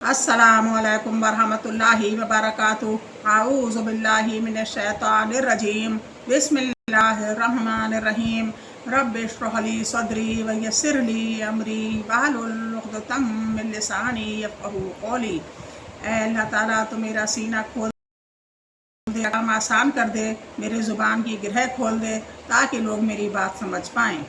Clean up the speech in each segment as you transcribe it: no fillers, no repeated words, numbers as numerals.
अस्सलामु अलैकुम वरहमतुल्लाहि वबरकातुहू। आऊज़ु बिल्लाहि मिनश शैतानिर रजीम। बिस्मिल्लाहिर रहमानिर रहीम। रब्बि इश्रह ली सदरी व यस्सिर ली अमरी वहलुल उक़दतम मिन लिसानी यफ़क़हू क़ौली। ऐ अल्लाह ताला तो मेरा सीना खोल दे, काम आसान कर दे, मेरे ज़ुबान की गिरह खोल दे ताकि लोग मेरी बात समझ पाएँ।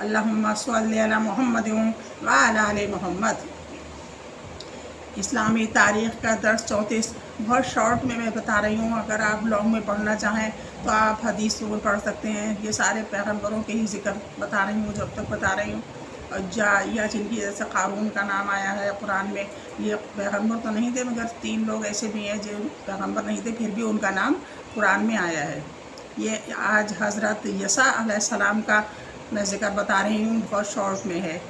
अल्लाहुम्मा सल्लि अला मुहम्मदिन व अला आलि मुहम्मद। इस्लामी तारीख़ का दर्स 34 बहुत शॉर्ट में मैं बता रही हूँ। अगर आप लॉन्ग में पढ़ना चाहें तो आप हदीस में पढ़ सकते हैं। ये सारे पैगम्बरों के ही ज़िक्र बता रही हूँ, जब तक बता रही हूँ। और या जिनकी जैसे क़ारून का नाम आया है कुरान में, ये पैगम्बर तो नहीं थे, मगर 3 लोग ऐसे भी हैं जो पैगम्बर नहीं थे, फिर भी उनका नाम कुरान में आया है। ये आज हज़रत यसा अलैहिस्सलाम का मैं ज़िक्र बता रही हूँ, बहुत शॉर्ट में है।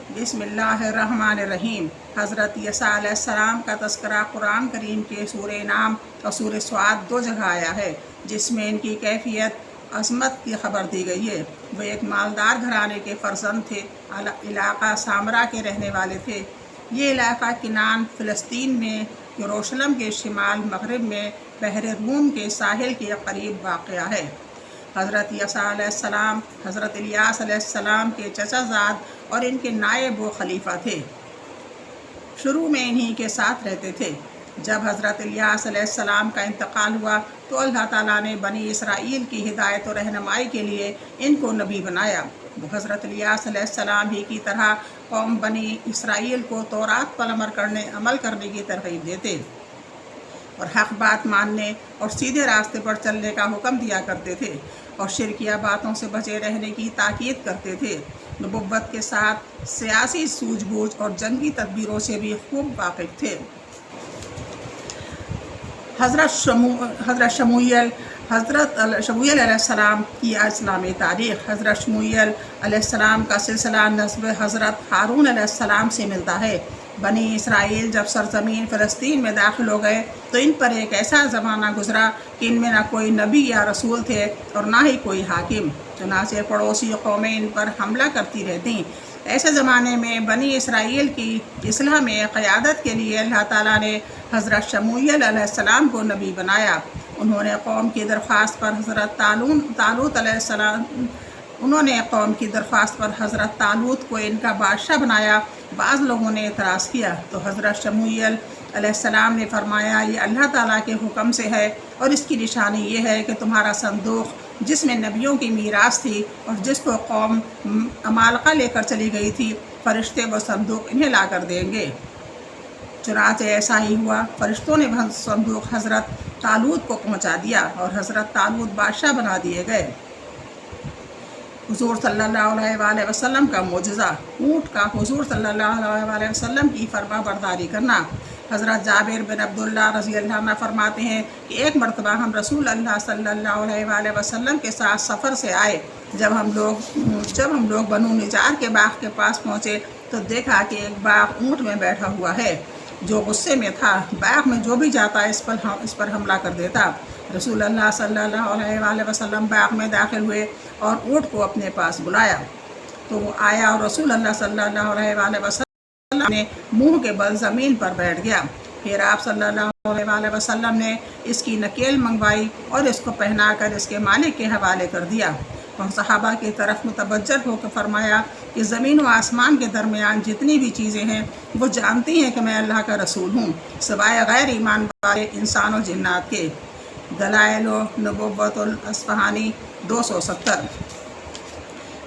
बिस्मिल्लाहिर्रहमानिर्रहीम। हज़रत यसा अलैहिस्सलाम का तज़किरा कुरान करीम के सूरे नाम और सूरे स्वाद 2 जगह आया है, जिसमें इनकी कैफियत अज़मत की खबर दी गई है। वो एक मालदार घराने के फ़र्जंद थे। इलाका सामरा के रहने वाले थे। ये इलाका किनान फ़लस्तीन में यरूशलेम के शिमाल मगरिब में बहर रूम के साहिल के करीब वाक़या है। हज़रत यसा अलैहिस्सलाम हज़रत इलियास अलैहिस्सलाम के चचाज़ाद और इनके नायब व खलीफा थे। शुरू में इन्हीं के साथ रहते थे। जब हज़रत इलियास अलैहिस्सलाम का इंतकाल हुआ तो अल्लाह ताला ने बनी इसराइल की हिदायत और रहनुमाई के लिए इनको नबी बनाया। वो हज़रत इलियास अलैहिस्सलाम ही की तरह कौम बनी इसराइल को तौरात पर अमल करने की तरगीब देते और हक़ बात मानने और सीधे रास्ते पर चलने का हुक्म दिया करते थे और शिरकिया बातों से बचे रहने की ताकीद करते थे। नबुव्वत के साथ सियासी सूझबूझ और जंगी तदबीरों से भी खूब वाकिफ़ थे। हज़रत शमूएल अलैहिस्सलाम की इस्लामी तारीख़। हज़रत शमूएल अलैहिस्सलाम का सिलसिला नस्ब हज़रत हारून अलैहिस्सलाम से मिलता है। बनी इसराइल जब सरज़मीन फ़लस्तीन में दाखिल हो गए तो इन पर एक ऐसा ज़माना गुज़रा कि इनमें ना कोई नबी या रसूल थे और ना ही कोई हाकिम। चुनांचे पड़ोसी कौमें इन पर हमला करती रहतीं। ऐसे ज़माने में बनी इसराइल की इस्लाह में क़यादत के लिए अल्लाह ताला ने हज़रत शमूएल अलैहिस्सलाम को नबी बनाया। उन्होंने कौम की दरख्वास्त पर हज़रत तालूत को इनका बादशाह बनाया। बाज़ लोगों ने एतराज़ किया तो हज़रत शमूएल अलैहिस्सलाम ने फरमाया, ये अल्लाह ताला के हुक्म से है और इसकी निशानी ये है कि तुम्हारा संदूक जिसमें नबियों की मीरास थी और जिसको कौम अमालका लेकर चली गई थी, फ़रिश्ते वो संदूक इन्हें ला कर देंगे। चुनांचे ऐसा ही हुआ। फ़रिश्तों ने संदूक हज़रत तालूत को पहुँचा दिया और हज़रत तालूत बादशाह बना दिए गए। हुज़ूर सल्लल्लाहु अलैहि वसल्लम का मोजज़ा, ऊँट का हुज़ूर सल्लल्लाहु अलैहि वसल्लम की फरमा बरदारी करना। हज़रत जाबिर बिन अब्दुल्लाह रज़ी अल्लाह अन्हु फरमाते हैं कि एक मरतबा हम रसूल अल्लाह सल्लल्लाहु अलैहि वसल्लम के साथ सफ़र से आए। जब हम लोग बनु निजार के बाग के पास पहुँचे तो देखा कि एक बाघ ऊँट में बैठा हुआ है जो गुस्से में था। बाग में जो भी जाता इस पर हमला कर देता। रसूल अल्लाह सल्लल्लाहु अलैहि वसल्लम बाग में दाखिल हुए और ऊँट को अपने पास बुलाया तो वो आया और रसूल अल्लाह सल्लल्लाहु अलैहि वसल्लम ने मुँह के बल ज़मीन पर बैठ गया। फिर आप सल्लल्लाहु अलैहि वसल्लम ने इसकी नकेल मंगवाई और इसको पहनाकर इसके मालिक के हवाले कर दिया और सहाबा की तरफ मुतवज्जह होकर फरमाया कि ज़मीन व आसमान के दरमियान जितनी भी चीज़ें हैं वो जानती हैं कि मैं अल्लाह का रसूल हूँ, सिवाय गैर ईमान वाले इंसान और जिन्नात के। दलाइल नबुव्वतुल अस्फ़हानी 270।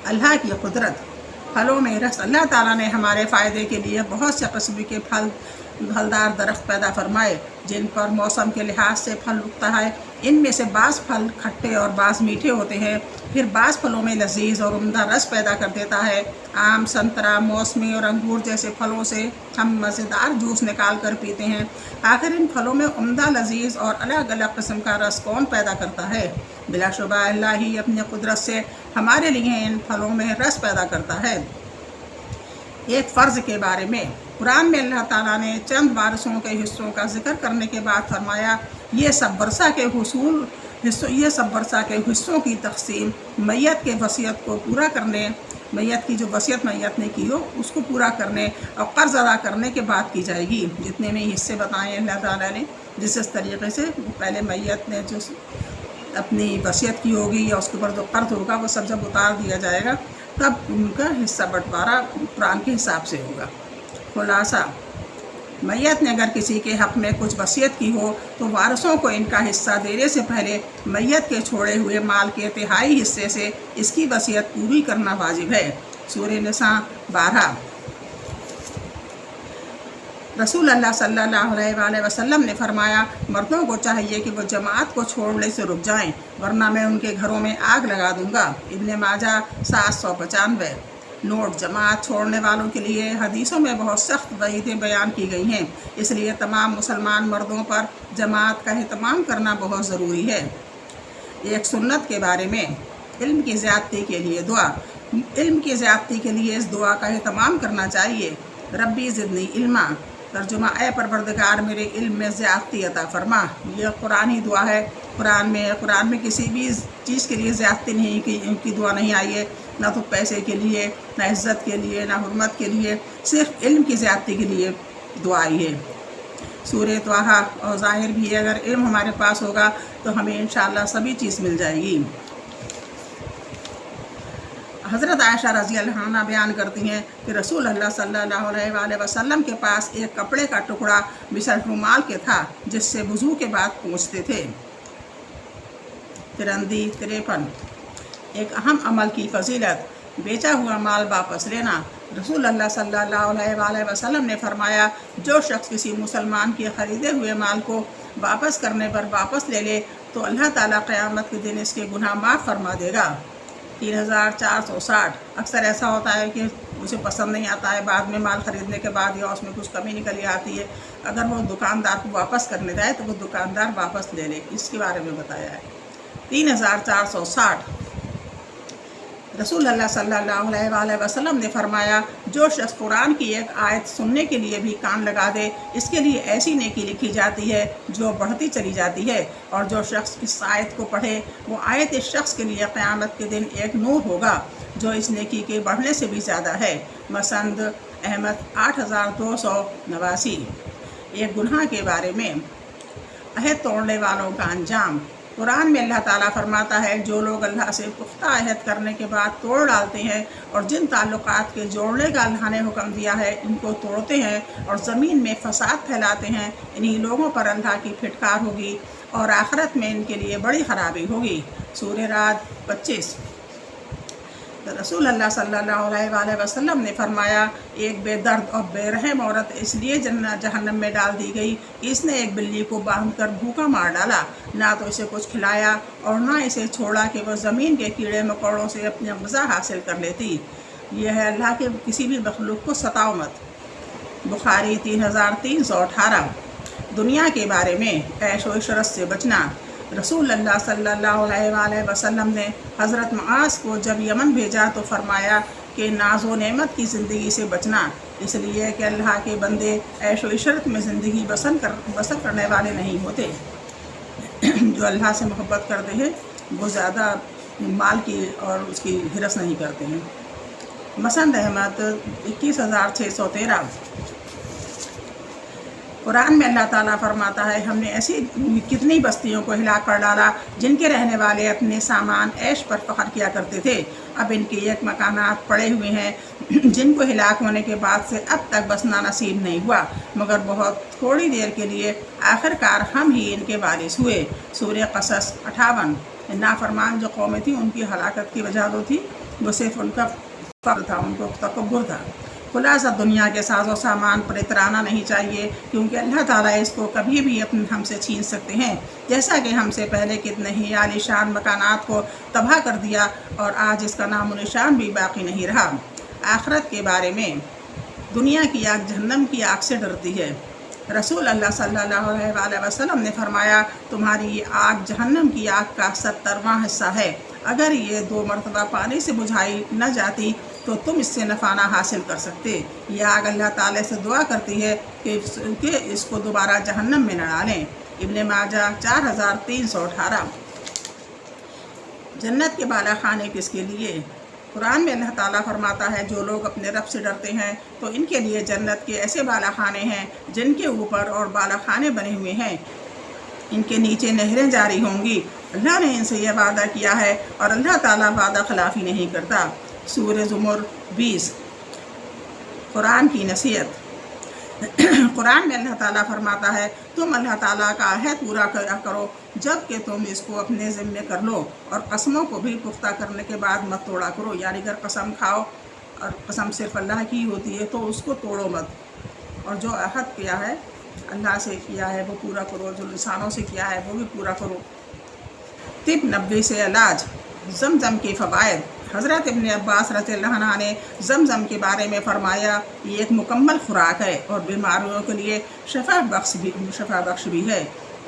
अल्लाह की कुदरत। फलों में रस। अल्लाह ताला ने हमारे फ़ायदे के लिए बहुत से किस्म के फलदार दरख्त पैदा फरमाए जिन पर मौसम के लिहाज से फल उगता है। इनमें से बाज़ फल खट्टे और बाज़ मीठे होते हैं। फिर बाज़ फलों में लजीज और उम्दा रस पैदा कर देता है। आम, संतरा, मौसमी और अंगूर जैसे फलों से हम मज़ेदार जूस निकाल कर पीते हैं। आखिर इन फलों में उम्दा, लजीज और अलग अलग किस्म का रस कौन पैदा करता है? बिलाशुबा अल्लाह ही अपनी कुदरत से हमारे लिए इन फलों में रस पैदा करता है। एक फ़र्ज़ के बारे में कुरान में अल्लाह ताला ने चंद बारिशों के हिस्सों का जिक्र करने के बाद फरमाया, ये सब वर्षा के हिस्सों की तकसीम मैयत के वसीयत को पूरा करने मैयत की जो वसीयत मैयत ने की हो उसको पूरा करने और कर्ज अदा करने के बाद की जाएगी। जितने में हिस्से बताए अल्लाह ताला ने, जिस तरीके से पहले मैयत ने जो अपनी वसीयत की होगी या उसके ऊपर जो कर्ज होगा वो सब जब उतार दिया जाएगा तब उनका हिस्सा बंटवारा कुरान के हिसाब से होगा। खुलासा, मैयत ने अगर किसी के हक़ में कुछ वसीयत की हो तो वारसों को इनका हिस्सा देने से पहले मैयत के छोड़े हुए माल के तिहाई हिस्से से इसकी वसीयत पूरी करना वाजिब है। सूरह निसा 12। रसूल अल्लाह सल्लल्लाहु अलैहि वसल्लम ने फरमाया, मर्दों को चाहिए कि वो जमात को छोड़ने से रुक जाएं, वरना मैं उनके घरों में आग लगा दूंगा। इब्ने माजा 795। नोट, जमात छोड़ने वालों के लिए हदीसों में बहुत सख्त वईदें बयान की गई हैं, इसलिए तमाम मुसलमान मर्दों पर जमात का एहतमाम करना बहुत ज़रूरी है। एक सुन्नत के बारे में, इल्म की ज़्यादती के लिए दुआ। इल्म की ज़्यादती के लिए इस दुआ का एहतमाम करना चाहिए। रब्बी ज़िदनी इल्मा, तर्जुमा, ए परवरदिगार मेरे इल्म में ज़्यादती अता फरमा। यह कुरानी दुआ है। कुरान में किसी भी चीज़ के लिए ज़्यादती नहीं की दुआ नहीं आई है, ना तो पैसे के लिए, ना इज़्ज़त के लिए, ना हुर्मत के लिए, सिर्फ इल्म की ज़्यादती के लिए दुआ आई है। सूरह त्वाहा और ज़ाहिर भी है, अगर इल्म हमारे पास होगा तो हमें इंशाअल्लाह सभी चीज़ मिल जाएगी। हज़रत आयशा रज़ी अल्लाह अन्हा बयान करती हैं कि रसूल अल्लाह सल्लल्लाहु अलैहि वसल्लम के पास एक कपड़े का टुकड़ा बिसल रुमाल के था जिससे वज़ू के बाद पोंछते थे। 53 एक अहम अमल की फजीलत, बेचा हुआ माल वापस लेना। रसूल अल्लाह सल्लल्लाहु अलैहि वसल्लम ने फरमाया, जो शख्स किसी मुसलमान के ख़रीदे हुए माल को वापस करने पर वापस ले ले तो अल्लाह ताला क़यामत के दिन इसके गुनाह माफ़ फरमा देगा। 3460 अक्सर ऐसा होता है कि उसे पसंद नहीं आता है, बाद में माल ख़रीदने के बाद या उसमें कुछ कमी निकल आती है, अगर वो दुकानदार को वापस करने जाए तो वो दुकानदार वापस ले ले, इसके बारे में बताया है। 3460 रसूल अल्लाह सल्लल्लाहु अलैहि वसल्लम ने फरमाया, जो शख्स कुरान की एक आयत सुनने के लिए भी कान लगा दे, इसके लिए ऐसी नेकी लिखी जाती है जो बढ़ती चली जाती है, और जो शख्स इस आयत को पढ़े वो आयत इस शख्स के लिए क़यामत के दिन एक नूर होगा जो इस नेकी के बढ़ने से भी ज़्यादा है। मसंद अहमद 8289। एक गुनाह के बारे में, अहद तोड़ने वालों का अंजाम। कुरान में अल्लाह ताला फरमाता है, जो लोग अल्लाह से पुख्ता अहद करने के बाद तोड़ डालते हैं और जिन ताल्लुकात के जोड़ने का अल्लाह ने हुक्म दिया है इनको तोड़ते हैं और ज़मीन में फसाद फैलाते हैं, इन्हीं लोगों पर अल्लाह की फिटकार होगी और आखिरत में इनके लिए बड़ी ख़राबी होगी। सूरह राद 25। रसूल अल्लाह सल्लल्लाहु अलैहि वसल्लम ने फरमाया, एक बेदर्द और बेरहम औरत इसलिए जहन्नम में डाल दी गई कि इसने एक बिल्ली को बांधकर भूखा मार डाला, ना तो इसे कुछ खिलाया और ना इसे छोड़ा कि वह ज़मीन के कीड़े मकोड़ों से अपनी ग़िज़ा हासिल कर लेती। यह है अल्लाह के किसी भी मखलूक को सताओ मत। बुखारी 3318। दुनिया के बारे में, ऐश व इशरत से बचना। रसूल अल्लाह सल्लल्लाहु अलैहि वसल्लम ने हज़रत मुआज़ को जब यमन भेजा तो फरमाया कि नाज़ो नेमत की ज़िंदगी से बचना, इसलिए कि अल्लाह के बंदे ऐश व इशरत में ज़िंदगी बसर करने वाले नहीं होते। जो अल्लाह से मोहब्बत करते हैं वो ज़्यादा माल की और उसकी हिरस नहीं करते हैं। मसंद अहमद 21613। कुरान में अल्लाह ताला फरमाता है, हमने ऐसी कितनी बस्तियों को हिला कर डाला जिनके रहने वाले अपने सामान ऐश पर फ़ख्र किया करते थे। अब इनके एक मकानात पड़े हुए हैं जिनको हिलाक होने के बाद से अब तक बसना नसीब नहीं हुआ, मगर बहुत थोड़ी देर के लिए, आखिरकार हम ही इनके वारिस हुए। सूरह क़सस 58। नाफरमान जो कौमें थी उनकी हलाकत की वजह जो थी वो सिर्फ उनका फ़ख्र था, उनको तकब्बुर था। खुलासा, दुनिया के साजो सामान पर इतराना नहीं चाहिए, क्योंकि अल्लाह ताला इसको कभी भी हमसे छीन सकते हैं, जैसा कि हमसे पहले कितने ही आलीशान मकानात को तबाह कर दिया और आज इसका नामो निशान भी बाकी नहीं रहा। आखिरत के बारे में, दुनिया की आग जहन्नम की आग से डरती है। रसूल अल्लाह सल्लल्लाहु अलैहि वसल्लम ने फरमाया, तुम्हारी ये आग जहन्नम की आग का 70वां हिस्सा है। अगर ये 2 मरतबा पानी से बुझाई न जाती तो तुम इससे नफ़ाना हासिल कर सकते। यह आग अल्लाह ताला से दुआ करती है कि इसको दोबारा जहन्नम में न डालें। इब्ने माजा 4318। जन्नत के बाला खाने किसके लिए? قرآن میں اللہ تعالیٰ فرماتا ہے جو لوگ اپنے رب سے ڈرتے ہیں تو ان کے لیے جنت کے ایسے بالا خانے ہیں جن کے اوپر اور بالا خانے بنے ہوئے ہیں، ان کے نیچے نہریں جاری ہوں گی۔ اللہ نے ان سے یہ وعدہ کیا ہے اور اللہ تعالیٰ وعدہ خلافی نہیں کرتا۔ سورہ زمر 20۔ قرآن کی نصیحت۔ قرآن میں اللہ تعالیٰ فرماتا ہے تم اللہ تعالیٰ کا عہد پورا کرو جب کہ تم اس کو اپنے ذمے کر لو، اور قسموں کو بھی پختہ کرنے کے بعد مت توڑا کرو، یعنی اگر قسم کھاؤ اور قسم صرف اللہ کی ہوتی ہے تو اس کو توڑو مت، اور جو عہد کیا ہے اللہ سے کیا ہے وہ پورا کرو، جو لسانوں سے کیا ہے وہ بھی پورا کرو۔ طب 90 سے علاج۔ زمزم کے فوائد۔ حضرت ابن عباس رضی اللہ عنہ نے زمزم کے بارے میں فرمایا یہ ایک مکمل خوراک ہے اور بیماریوں کے لیے شفا بخش بھی ہے۔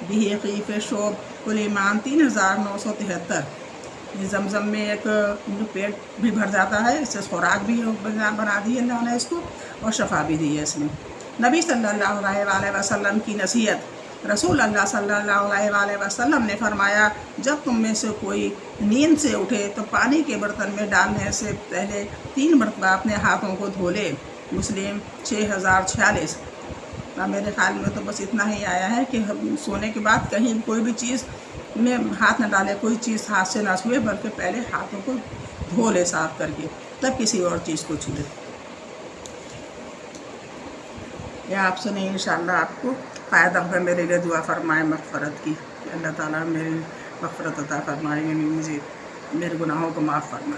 بھی قیف شعب کل ایمان 3973۔ یہ زمزم میں ایک پیٹ بھی بھر جاتا ہے، اس سے خوراک بھی بنا دی اللہ نے اس کو، اور شفا بھی دی ہے اس نے۔ نبی صلی اللہ علیہ وآلہ وسلم کی نصیحت۔ رسول اللہ صلی اللہ علیہ وآلہ وسلم نے فرمایا جب تم میں سے کوئی نیند سے اٹھے تو پانی کے برتن میں ڈالنے سے پہلے 3 مرتبہ اپنے ہاتھوں کو دھو لے۔ مسلم 6046۔ میرے خیال میں تو بس اتنا ہی آیا ہے کہ سونے کے بعد کہیں کوئی بھی چیز میں ہاتھ نہ ڈالے، کوئی چیز ہاتھ سے نہ چھوئے، بلکہ پہلے ہاتھوں کو دھو لے صاف کر کے، تب کسی اور چیز کو چھوئے۔ یہ آپ سے نہیں انشاءاللہ آپ کو فائدہ ہوگا۔ میرے لیے دعا فرمائے مغفرت کی کہ اللہ تعالیٰ میری مغفرت عطا فرمائے، یعنی مجھے میرے گناہوں کو معاف فرمائے۔